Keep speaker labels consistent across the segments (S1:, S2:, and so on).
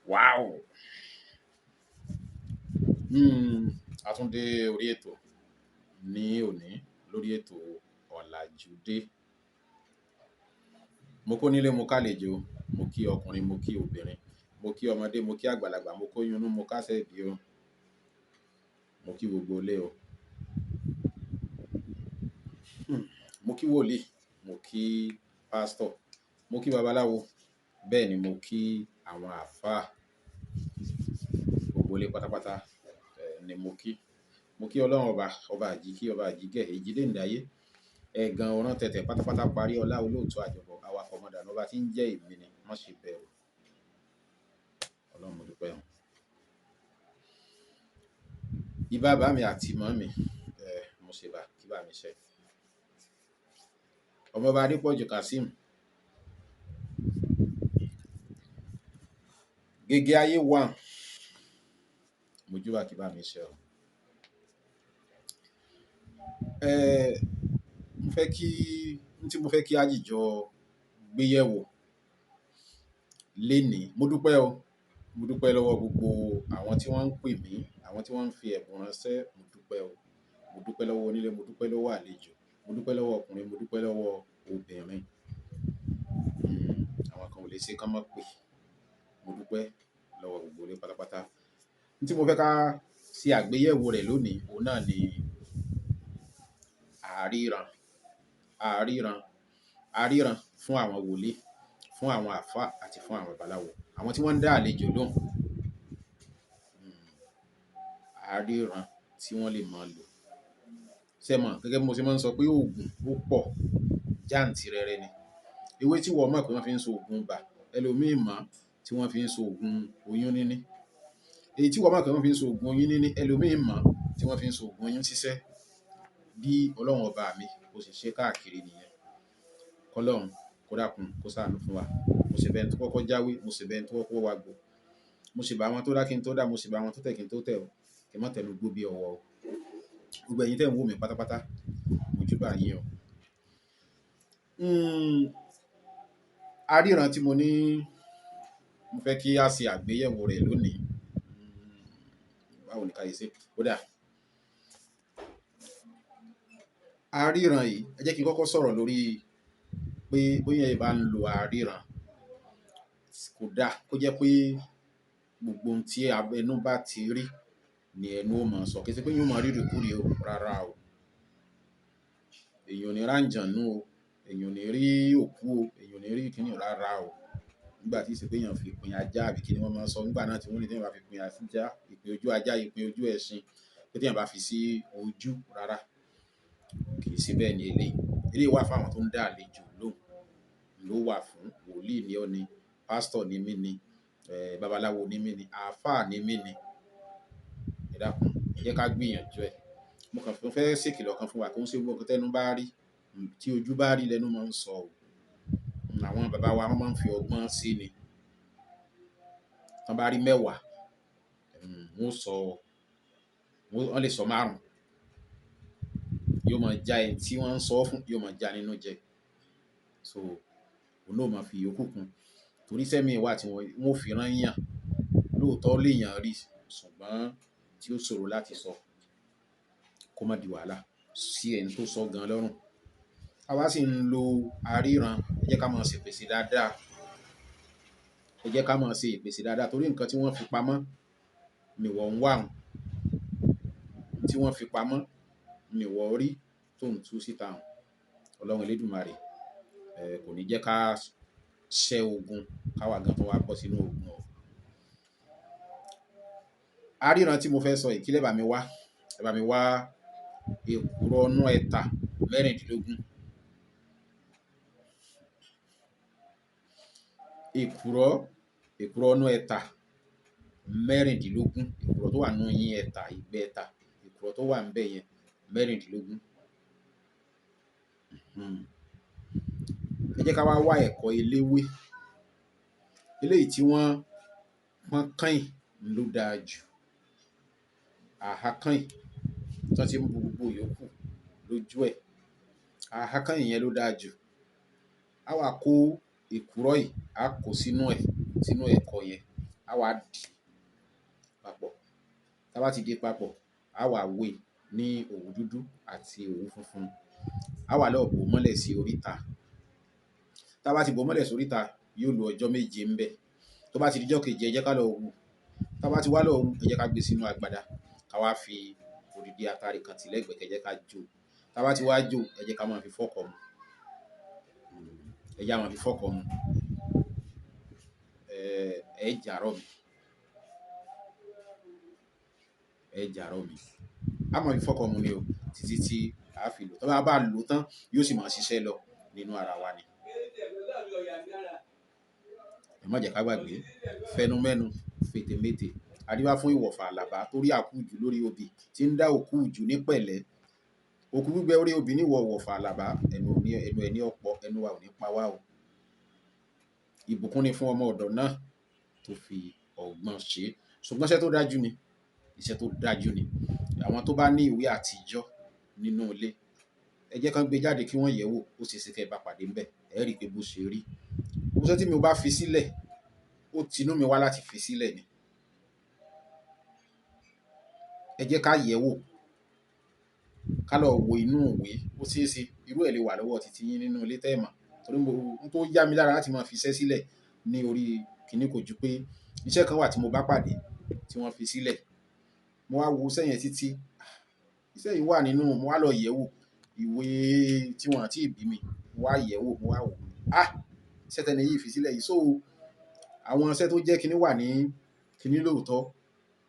S1: Wow. Àtúndé orí ètò ní òní lórí ètò ọ̀làjúdé. Mo kó nílé mo kálejò, mo kí ọkùnrin, mo kí obìnrin, mo kí ọmọdé, mo kí àgbàlagbà, mo kó yúnú, mo kásẹ̀ ìdí o, mo kí gbogbo ilé o. Mo kí wòlíì, mo kí pásítọ̀, mo kí babaláwo, bẹ́ẹ̀ ni mo kí àwọn àfáà gbogbo ilé pátápátá ni mo kí. Mo kí ọlọ́run ọba àjíkí, ọba àjíkẹ́, èjìdé ìdáyé, ẹ̀gàn ọ̀ràn tẹ̀tẹ̀ pátápátá parí ọlá olóòtú àjọbọ̀ awakọ̀ mọ̀dànù ọba tí ń jẹ́ èmi ni má ṣe bẹ̀rù. Ọlọ́run mo dúpẹ́ o. Ìbà bá mi àti mọ́ mi, mo ṣe bá kí bá mi ṣe. Ọmọọba Adépọ̀jù Kazeem, gègé ayé wà, mo júbà kí bá mi ṣe o. Mo fẹ́ kí tí mo fẹ́ kí àjíjọ gbéyẹ̀wò lénìí. Mo dúpẹ́ o. Mo dúpẹ́ lọ́wọ́ gbogbo àwọn tí wọ́n ń pè mí, àwọn tí wọ́n ń fi ẹ̀bùn ránṣẹ́. Mo dúpẹ́ o. Mo dúpẹ́ lọ́wọ́ onílé, mo dúpẹ́ lọ́wọ́ àlejò, mo dúpẹ́ lọ́wọ́ ọkùnrin, mo dúpẹ́ lọ́wọ́ obìnrin. Àwọn kan ò lè ṣe kán mọ́ pé. Mo dúpẹ́ lọ́wọ́ gbogbo ilé pátápátá. Tí mo fẹ́ ká ṣe àgbéyẹ̀wò rẹ̀ lónìí, òun náà ni àríran fún àwọn wòlíì, fún àwọn àfáà àti fún àwọn babaláwo, àwọn tí wọ́n ń dá àlejò lóhùn. Àríran tí wọ́n lè máa lò. Ṣé mọ̀, gẹ́gẹ́ bí mo ṣe máa ń sọ pé oògùn ó pọ̀ jàǹtìrẹrẹ ni. Ewé tí wọ́n mọ̀ pé wọ́n fi ń so oògùn ibà, ẹlòmíì mọ̀ tí wọ́n fi ń so oògùn oyún níní. Èyí tí wọ́n mọ̀ pé wọ́n fi ń so oògùn oyún níní, ẹlòmíì mọ̀ tí wọ́n fi ń so oògùn oyún ṣíṣẹ́. Bí Ọlọ́run ọba mi kò sì ṣe káàkiri nìyẹn. Kọ́lọ́run kó dákun kó ṣàánú fún wa. Mo ṣe bẹ́ẹ̀ tó kọ́kọ́ jáwé, mo ṣe bẹ́ẹ̀ tó kọ́kọ́ wágbó. Mo ṣe bá wọn tó dá kí n tó dá, mo ṣe bá wọn tó tẹ̀ kí n tó tẹ̀ o. Kí n má tẹnu gbó bí ọwọ́ o. Gbogbo ẹ̀yin tẹ́ ń wò mí pátápátá, mo júbà yín o. Àríran tí mo ní mo fẹ́ kí a ṣe àgbéyẹ̀wò rẹ̀ lónìí. Báwo ni ká ṣe ṣe? Ó dáa. Àríran yìí, ẹ jẹ́ kí n kọ́kọ́ sọ̀rọ̀ lórí pé bóyá ẹ bá ń lo àríran, kò dáa kó jẹ́ pé gbogbo ohun tí ẹnu bá ti rí ni ẹnu ó máa sọ. Kì í ṣe pé yóò máa rí ìrìkúrì o, rárá o. Èèyàn ò ní ránjànú o, èèyàn ò ní rí òkú o, èèyàn ò ní rí kíní rárá o. Nígbà tí ìṣe pé èèyàn fi ìpín ajá àbí kí ni wọ́n máa ń sọ nígbà náà tí wọ́n ní tí èèyàn bá fi ìpín ajá, ìpín ojú ajá, ìpín ojú ẹṣin, pé tí èèyàn bá fi sí ojú rárá. Kì í ṣe bẹ́ẹ̀ ni eléyìí. Eléyìí wà fún àwọn tó ń dá àlejò lóhùn. Ló wà fún wòlíì ni ọ́ ni, pásítọ̀ ni mí ni, babaláwo ni mí ni, àfáà ni mí ni. Ẹ dákun, ẹ jẹ́ ká gbìyànjú ẹ̀. Mo kàn fẹ́ ṣèkìlọ̀ kan fún wa kí wọ́n ṣe gbogbo nǹkan tẹ́nu bá rí, tí ojú bá rí lẹ́nu máa ń sọ o. Àwọn bàbá wa wọ́n máa ń fi ọgbọ́n sí ni. Tí wọ́n bá rí mẹ́wàá, wọ́n lè sọ márùn-ún. Yóò máa já ẹni tí wọ́n ń sọ fún, yóò máa já nínú jẹ. So, òun náà máa fi ìyókù kún. Torí sẹ́mi wà tí wọ́n fi rán yàn. Lóòótọ́ lè yàn rí, ṣùgbọ́n tí ó ṣòro láti sọ kó má di wàhálà sí ẹni tó sọ gan lọ́rùn. A wá sì ń lo àríran, ẹ jẹ́ ká máa ṣe ìpèsè dáadáa. Ẹ jẹ́ ká máa ṣe ìpèsè dáadáa torí nǹkan tí wọ́n fi pamọ́ ni wọ́n ń wà hùn. Tí wọ́n fi pamọ́ ni wọ́n rí tó ń tú síta hùn. Ọlọ́run Elédùmarè kò ní jẹ́ ká ṣẹ́ ogun káwa gan tó wá bọ́ sínú ogun o. Àríran tí mo fẹ́ sọ yìí, kí lẹ bá mi wá? Ẹ bá mi wá èkùrọ́ inú ẹ̀ta 16. Èkùrọ́ inú ẹ̀ta 16. Èkùrọ́ tó wà nínú yín ẹ̀ta, ìgbẹ́ ẹ̀ta. Èkùrọ́ tó wà níbẹ̀ yẹn 16. Ẹ jẹ́ ká wá ẹ̀kọ́ eléwé. Eléyìí tí wọ́n kàn ló dáa jù. Àhákàn tí wọ́n ti mú gbogbo yòókù lójú ẹ̀. Àhákàn yẹn ló dáa jù. A wá kó èkùrọ́ yìí, a kó sínú ẹ̀kọ́ yẹn. á wá dì papọ̀. Tá bá ti dì papọ̀, á wá wé ní òwú dúdú àti òwú funfun, á wá lọ bò mọ́lẹ̀ sí oríta. Tá bá ti bò mọ́lẹ̀ sí oríta, yóò lo ọjọ́ méje ńbẹ̀. Tó bá ti di ọjọ́ kejì, ẹ jẹ́ ká lọ wú. Tá bá ti wá lọ wú, ẹ jẹ́ ká gbé sínú agbada, ká wá fi odidi atare kan tì lẹ́gbẹ̀ẹ́, kẹ́ jẹ́ ká jó. Tá bá ti wá jó, ẹ jẹ́ ká máa fi fọ́kọ̀ mu. Ẹ jẹ́ á máa fi fọ́kọ̀ mu. Ẹ jàrọ̀ mi. Ẹ jàrọ̀ mi. Á máa fi fọ́kọ̀ mu ni o, títí tí a fi lò. Tá bá lò tán, yóò sì máa ṣiṣẹ́ lọ nínú ara wa ni. Ẹ má jẹ́ ká gbàgbé, fẹnumẹ́nu, fètèmétè, adífá fún ìwọ̀fà àlàbá torí àkújù lórí obì tí ń dá òkú jù ní pẹ̀lẹ́. Òkú gbígbẹ orí obì ní ìwọ̀fà àlàbá, ẹnu ẹni ọ̀pọ̀, ẹnu wa ò ní pa wá o. Ìbùkún ni fún ọmọ ọ̀dọ̀ náà tó fi ọgbọ́n ṣe. Ṣùgbọ́n iṣẹ́ tó dájú ni, iṣẹ́ tó dájú ni. Àwọn tó bá ní ìwé àtijọ́ nínú ilé, ẹ jẹ́ kán gbé jáde kí wọ́n yẹ̀ wò, ó ṣe é ṣe kẹ́ ẹ bá pàdé ńbẹ̀, ẹ rí pé bó ṣe rí. Iṣẹ́ tí mi ò bá fi sílẹ̀, ó tinú mi wá láti fi sílẹ̀ ni. Ẹ jẹ́ ká yẹ̀ wò, ká lọ wo inú ìwé, ó ṣe é ṣe irú ẹ̀ lè wà lọ́wọ́ títí yín nínú ilé tẹ́ ẹ mọ̀. Torí ohun tó yá mi lára láti máa fi iṣẹ́ sílẹ̀ ní orí kíní kò ju pé iṣẹ́ kan wà tí mo bá pàdé tí wọ́n fi sílẹ̀. Mo wá wo iṣẹ́ yẹn títí, iṣẹ́ yìí wà nínú, mo wá lọ yẹ̀ wò ìwé tí wọ́n àti ìbí mi, mo wá yẹ̀ wò, mo wá wò, iṣẹ́ tẹ́ni yìí fi sílẹ̀ yìí. So àwọn iṣẹ́ tó jẹ́ kíní wà ní kíní lóòótọ́,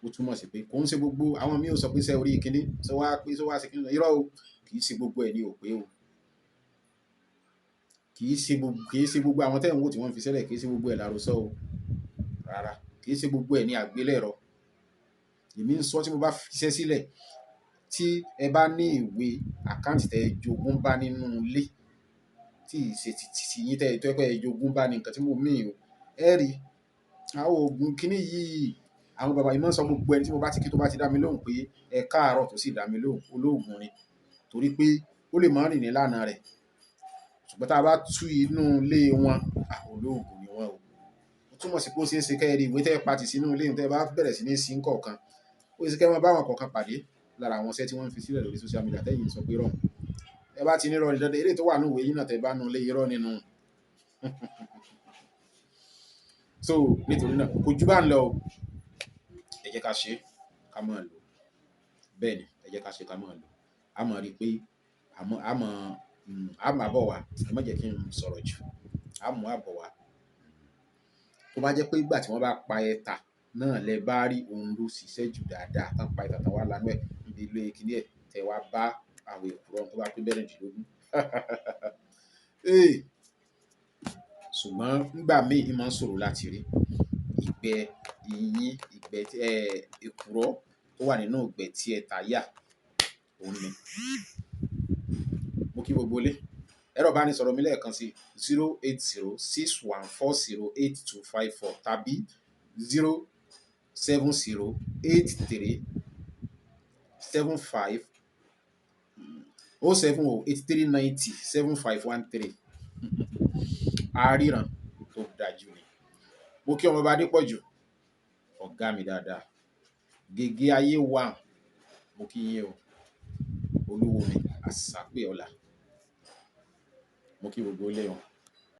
S1: ó túmọ̀ sí pé kò ń ṣe gbogbo àwọn míì ó sọ pé iṣẹ́ orí kíní ṣé wá pé ṣé wá ṣe kíní, irọ́ o, kì í ṣe gbogbo ẹ̀ ní ò pé o. Kì í ṣe gbogbo àwọn tẹ́ ẹ̀ ń wò tí wọ́n fi sílẹ̀, kì í ṣe gbogbo ẹ̀ láròsọ o. Rárá, kì í ṣe gbogbo ẹ̀ ní àgbélẹ̀rọ. Èmi ń sọ tí mo bá fi iṣẹ́ sílẹ̀, tí ẹ bá ní ìwé àkáǹtì tẹ́ ẹ jogún bá nínú ilé, tí ì ṣe ti yín tẹ́ ẹ pé ẹ jogún bá ní nǹkan tí mo mean o, ẹ rí àwọn òògùn kíní yìí. Àwọn bàbá yìí máa ń sọ gbogbo ẹni tí mo bá ti kí tó bá ti dá mi lóhùn pé ẹ káàárọ̀ tó sì dá mi lóhùn, olóògùn ni. Torí pé ó lè máa rìn ní ìlànà rẹ̀. Ṣùgbọ́n tá a bá tú inú ilé wọn, olóògùn ni wọ́n o. Ó túmọ̀ sí pé ó ṣe é ṣe kẹ́ ẹ rí ìwé tẹ́ ẹ pa tì sínú ilé tẹ́ ẹ bá bẹ̀rẹ̀ sí ní sí nǹkan. Ó ṣe é ṣe kẹ́ ẹ máa bá àwọn kọ̀ọ̀kan pàdé lára àwọn iṣẹ́ tí wọ́n fi sílẹ̀ lórí social media tẹ́yìn sọ pé irọ́. Ẹ bá ti ní irọ́ ní dandan, eré tó wà nínú ìwé yín náà tẹ́ ẹ bá nu ilé irọ́ nínú. So nítorí náà kò ju bá ń lọ o. Ẹ jẹ́ ká ṣe, ká máa lò. Bẹ́ẹ̀ ni, ẹ jẹ́ ká ṣe ká máa lò. A máa rí pé a máa bọ̀ wá. Ẹ má jẹ́ kí n sọ̀rọ̀ jù. A mú àbọ̀ wá. Tó bá jẹ́ pé ìgbà tí wọ́n bá pa ẹ̀ta náà lẹ bá rí ohun ló ṣiṣẹ́ jù dáadáa, tán pa ẹ̀ta tán wá lánú ẹ̀ níbi ilé kíní ẹ̀ tẹ́ wá bá àwọn èkùrọ́ tó bá pé mẹ́rìndínlógún. Ṣùgbọ́n nígbà míì í máa ń ṣòro láti rí ìgbẹ́ ìyín, ìgbẹ́ èkùrọ́ tó wà nínú ìgbẹ́ tí ẹ̀ta yà, òun ni. Mo kí gbogbo ilé. Ẹ̀rọ ìbánisọ̀rọ̀ mi lẹ́ẹ̀kan sí 08061408254 tàbí 0708375 07083907513. Arinran tó dájú ni. Mo kí ọmọ ọba Adépọ̀jù, ọ̀gá mi dáadáa. Gègé ayé wa, mo kí yín o. Olúwo mi, àṣàpé ọ̀la. Mo kí gbogbo ilé wọn.